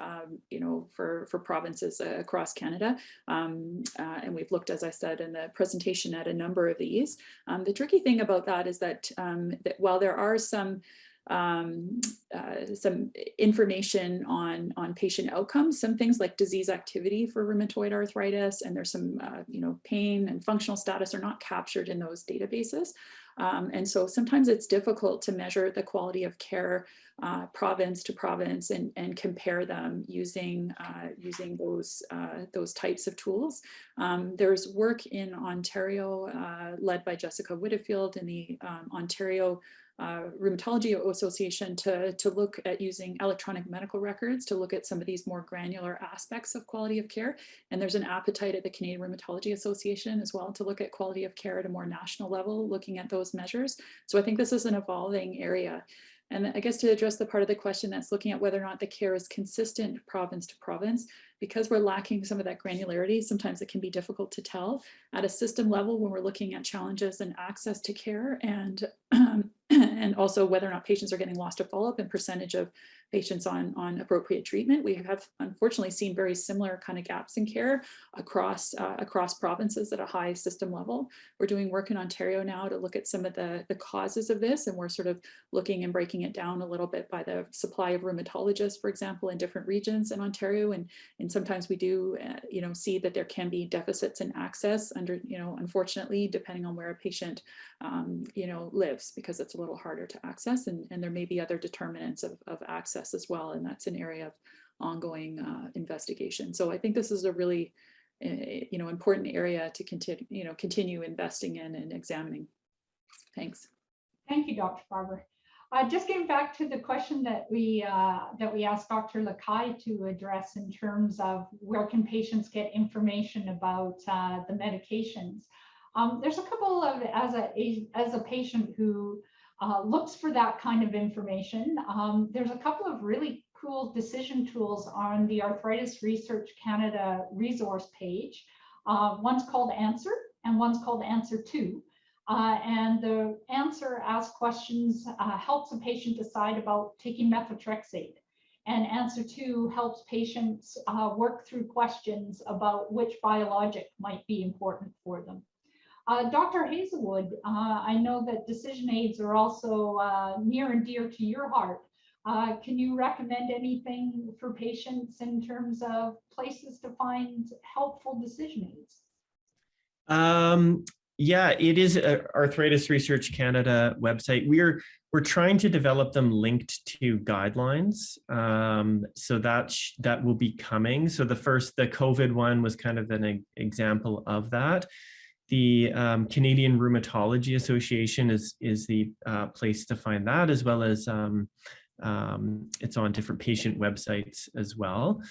for provinces across Canada. And we've looked, as I said in the presentation, at a number of these. The tricky thing about that is that, while there are some information on patient outcomes, some things like disease activity for rheumatoid arthritis, and there's some pain and functional status are not captured in those databases. And so sometimes it's difficult to measure the quality of care province to province and compare them using those types of tools. There's work in Ontario led by Jessica Whitfield in the Ontario Rheumatology Association to look at using electronic medical records to look at some of these more granular aspects of quality of care. And there's an appetite at the Canadian Rheumatology Association as well to look at quality of care at a more national level, looking at those measures. So I think this is an evolving area. And I guess to address the part of the question that's looking at whether or not the care is consistent province to province, because we're lacking some of that granularity, sometimes it can be difficult to tell at a system level when we're looking at challenges and access to care, and also whether or not patients are getting lost to follow-up and percentage of patients on appropriate treatment. We have unfortunately seen very similar kind of gaps in care across provinces at a high system level. We're doing work in Ontario now to look at some of the causes of this, and we're sort of looking and breaking it down a little bit by the supply of rheumatologists, for example, in different regions in Ontario. And sometimes we do, see that there can be deficits in access under, unfortunately, depending on where a patient, lives, because it's a little harder to access, and there may be other determinants of access as well. And that's an area of ongoing investigation. So I think this is a really, important area to continue investing in and examining. Thanks. Thank you, Dr. Barber. Just getting back to the question that we asked Dr. Lakai to address in terms of where can patients get information about the medications. There's a couple of, as a patient who looks for that kind of information, there's a couple of really cool decision tools on the Arthritis Research Canada resource page. One's called Answer and one's called Answer 2. And the Answer asks questions, helps a patient decide about taking methotrexate. And Answer 2 helps patients work through questions about which biologic might be important for them. Dr. Hazelwood, I know that decision aids are also near and dear to your heart. Can you recommend anything for patients in terms of places to find helpful decision aids? Yeah, it is Arthritis Research Canada website. We're trying to develop them linked to guidelines. So that will be coming. So the COVID one was kind of an example of that. The Canadian Rheumatology Association is the place to find that, as well as it's on different patient websites as well.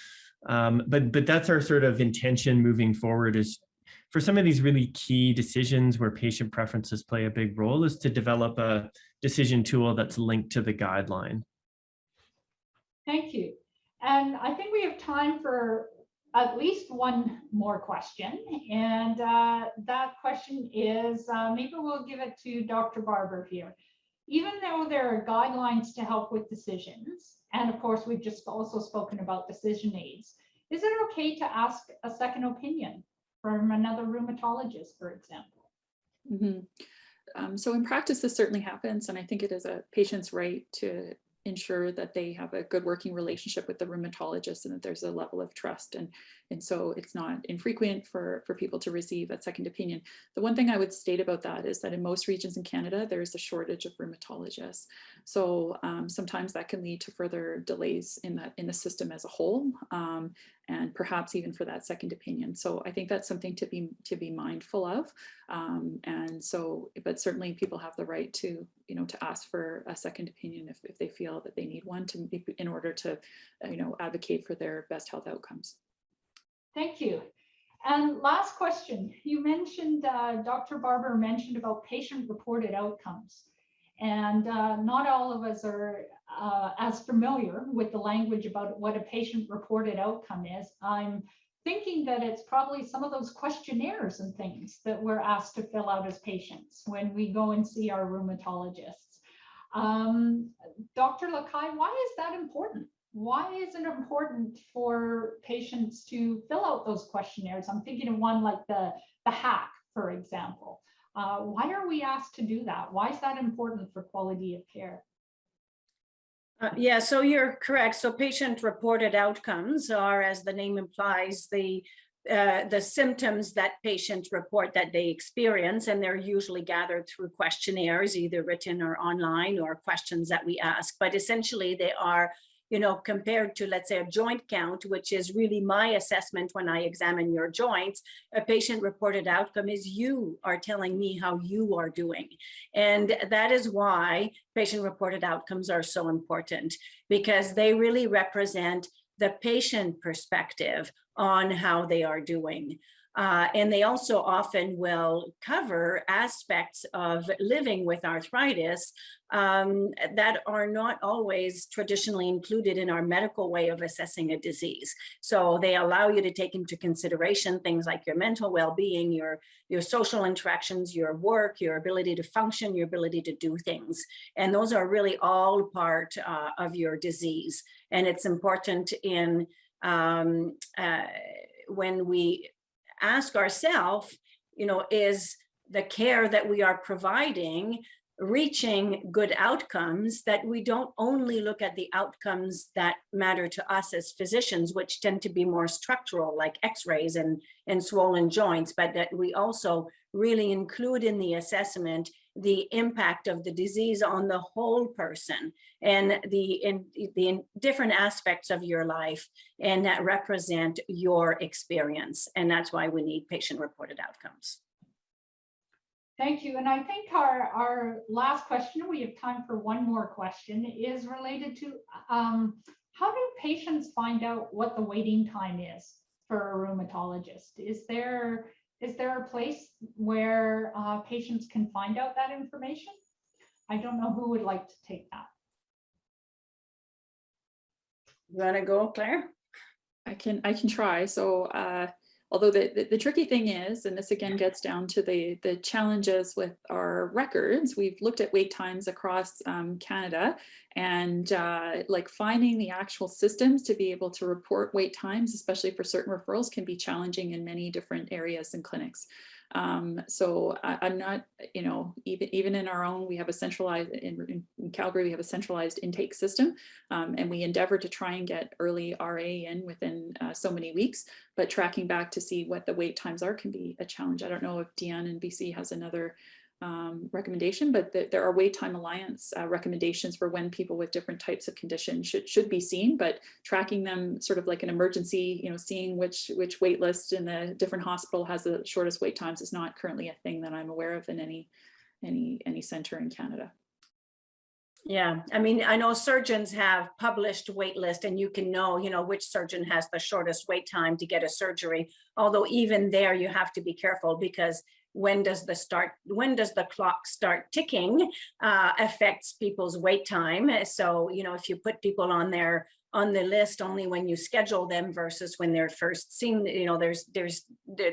But that's our sort of intention moving forward, is for some of these really key decisions where patient preferences play a big role, is to develop a decision tool that's linked to the guideline. Thank you. And I think we have time for at least one more question. And that question is, maybe we'll give it to Dr. Barber here. Even though there are guidelines to help with decisions, and of course, we've just also spoken about decision aids, is it okay to ask a second opinion from another rheumatologist, for example? Mm-hmm. So in practice, this certainly happens, and I think it is a patient's right to ensure that they have a good working relationship with the rheumatologist and that there's a level of trust. And so it's not infrequent for people to receive a second opinion. The one thing I would state about that is that in most regions in Canada, there's a shortage of rheumatologists. So sometimes that can lead to further delays in the system as a whole, and perhaps even for that second opinion. So I think that's something to be mindful of. And so, but certainly people have the right to, to ask for a second opinion if they feel that they need one in order to, advocate for their best health outcomes. Thank you. And last question, you mentioned, Dr. Barber mentioned about patient-reported outcomes. And not all of us are as familiar with the language about what a patient-reported outcome is. I'm thinking that it's probably some of those questionnaires and things that we're asked to fill out as patients when we go and see our rheumatologists. Dr. Lakai, why is that important? Why is it important for patients to fill out those questionnaires? I'm thinking of one like the HAC, for example. Why are we asked to do that? Why is that important for quality of care? Yeah, so you're correct. So patient-reported outcomes are, as the name implies, the symptoms that patients report that they experience, and they're usually gathered through questionnaires, either written or online, or questions that we ask. But essentially, they are, compared to, let's say, a joint count, which is really my assessment when I examine your joints, a patient-reported outcome is you are telling me how you are doing. And that is why patient-reported outcomes are so important, because they really represent the patient perspective on how they are doing. And they also often will cover aspects of living with arthritis that are not always traditionally included in our medical way of assessing a disease. So they allow you to take into consideration things like your mental well-being, your social interactions, your work, your ability to function, your ability to do things. And those are really all part of your disease. And it's important in when we ask ourselves, is the care that we are providing reaching good outcomes, that we don't only look at the outcomes that matter to us as physicians, which tend to be more structural, like x-rays and swollen joints, but that we also really include in the assessment the impact of the disease on the whole person and the different aspects of your life, and that represent your experience. And that's why we need patient-reported outcomes. Thank you. And I think our last question, we have time for one more question, is related to how do patients find out what the waiting time is for a rheumatologist? Is there a place where patients can find out that information? I don't know who would like to take that. You want to go, Claire? I can try. So although the tricky thing is, and this again gets down to the challenges with our records, we've looked at wait times across Canada, and like finding the actual systems to be able to report wait times, especially for certain referrals, can be challenging in many different areas and clinics. So I'm not, you know, even in our own, we have a centralized, in Calgary, we have a centralized intake system, and we endeavor to try and get early RA in within so many weeks, but tracking back to see what the wait times are can be a challenge. I don't know if Deanne in BC has another recommendation, but there are Wait Time Alliance recommendations for when people with different types of conditions should be seen, but tracking them sort of like an emergency, you know, seeing which wait list in the different hospital has the shortest wait times is not currently a thing that I'm aware of in any center in Canada. Yeah, I mean, I know surgeons have published wait list, and you can know, you know, which surgeon has the shortest wait time to get a surgery. Although even there, you have to be careful, because when does the clock start ticking affects people's wait time. So, you know, if you put people on the list only when you schedule them versus when they're first seen, you know, there's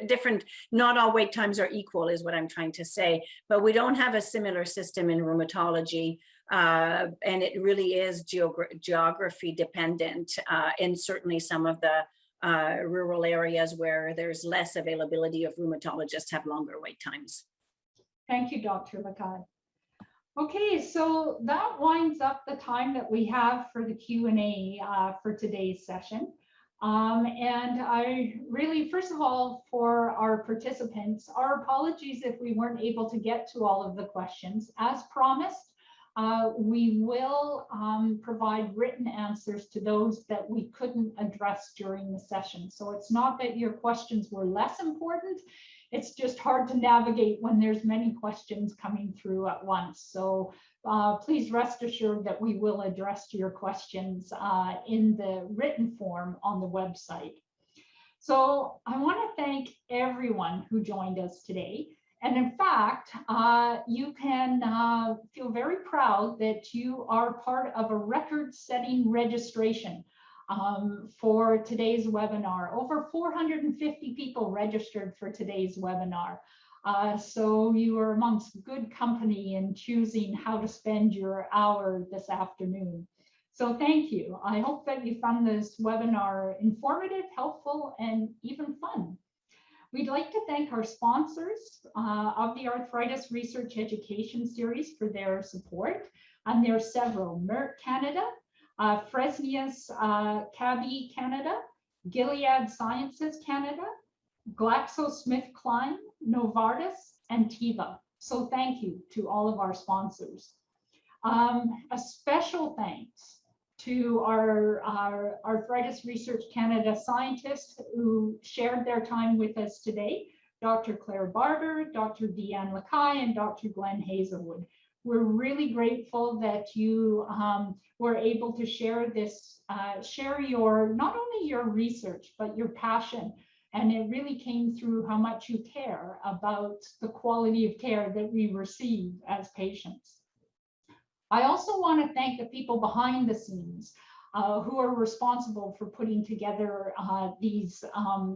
different, not all wait times are equal is what I'm trying to say, but we don't have a similar system in rheumatology. And it really is geography dependent, and certainly some of the rural areas where there's less availability of rheumatologists have longer wait times. Thank you, Dr. Lakai. Okay, so that winds up the time that we have for the Q&A for today's session. And I really, first of all, for our participants, our apologies if we weren't able to get to all of the questions. As promised, we will provide written answers to those that we couldn't address during the session. So it's not that your questions were less important, it's just hard to navigate when there's many questions coming through at once. So please rest assured that we will address your questions in the written form on the website. So I want to thank everyone who joined us today. And in fact, you can feel very proud that you are part of a record-setting registration for today's webinar. Over 450 people registered for today's webinar. So you are amongst good company in choosing how to spend your hour this afternoon. So thank you. I hope that you found this webinar informative, helpful, and even fun. We'd like to thank our sponsors of the Arthritis Research Education Series for their support. And there are several: Merck Canada, Fresenius Kabi Canada, Gilead Sciences Canada, GlaxoSmithKline, Novartis, and Teva. So thank you to all of our sponsors. A special thanks to our Arthritis Research Canada scientists who shared their time with us today, Dr. Claire Barber, Dr. Deanne Lakai, and Dr. Glenn Hazelwood. We're really grateful that you were able to share this, share your, not only your research, but your passion. And it really came through how much you care about the quality of care that we receive as patients. I also want to thank the people behind the scenes who are responsible for putting together these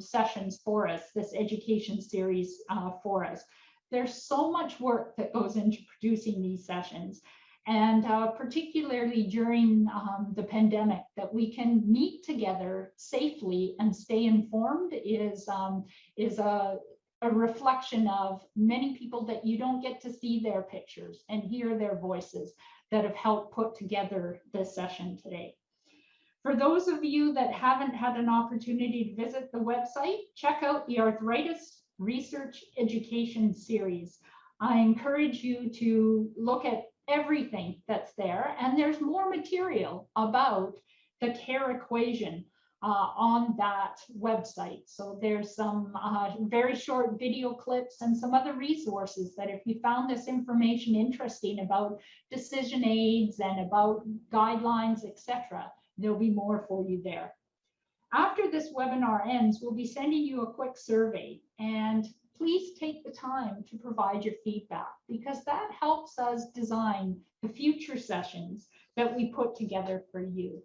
sessions for us, this education series for us. There's so much work that goes into producing these sessions, and particularly during the pandemic, that we can meet together safely and stay informed is a reflection of many people that you don't get to see their pictures and hear their voices that have helped put together this session today. For those of you that haven't had an opportunity to visit the website, check out the Arthritis Research Education Series. I encourage you to look at everything that's there, and there's more material about the care equation on that website. So there's some very short video clips and some other resources that if you found this information interesting about decision aids and about guidelines, etc., there'll be more for you there. After this webinar ends, we'll be sending you a quick survey, and please take the time to provide your feedback, because that helps us design the future sessions that we put together for you.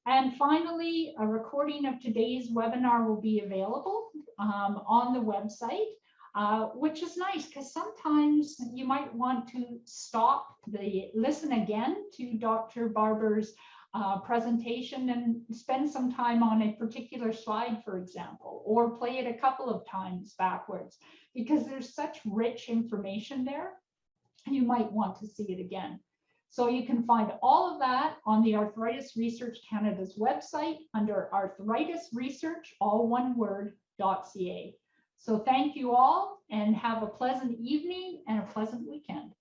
And finally, a recording of today's webinar will be available on the website, which is nice because sometimes you might want to stop listen again to Dr. Barber's presentation and spend some time on a particular slide, for example, or play it a couple of times backwards, because there's such rich information there, and you might want to see it again. So you can find all of that on the Arthritis Research Canada's website under Arthritis Research, all one word, .ca. So thank you all, and have a pleasant evening and a pleasant weekend.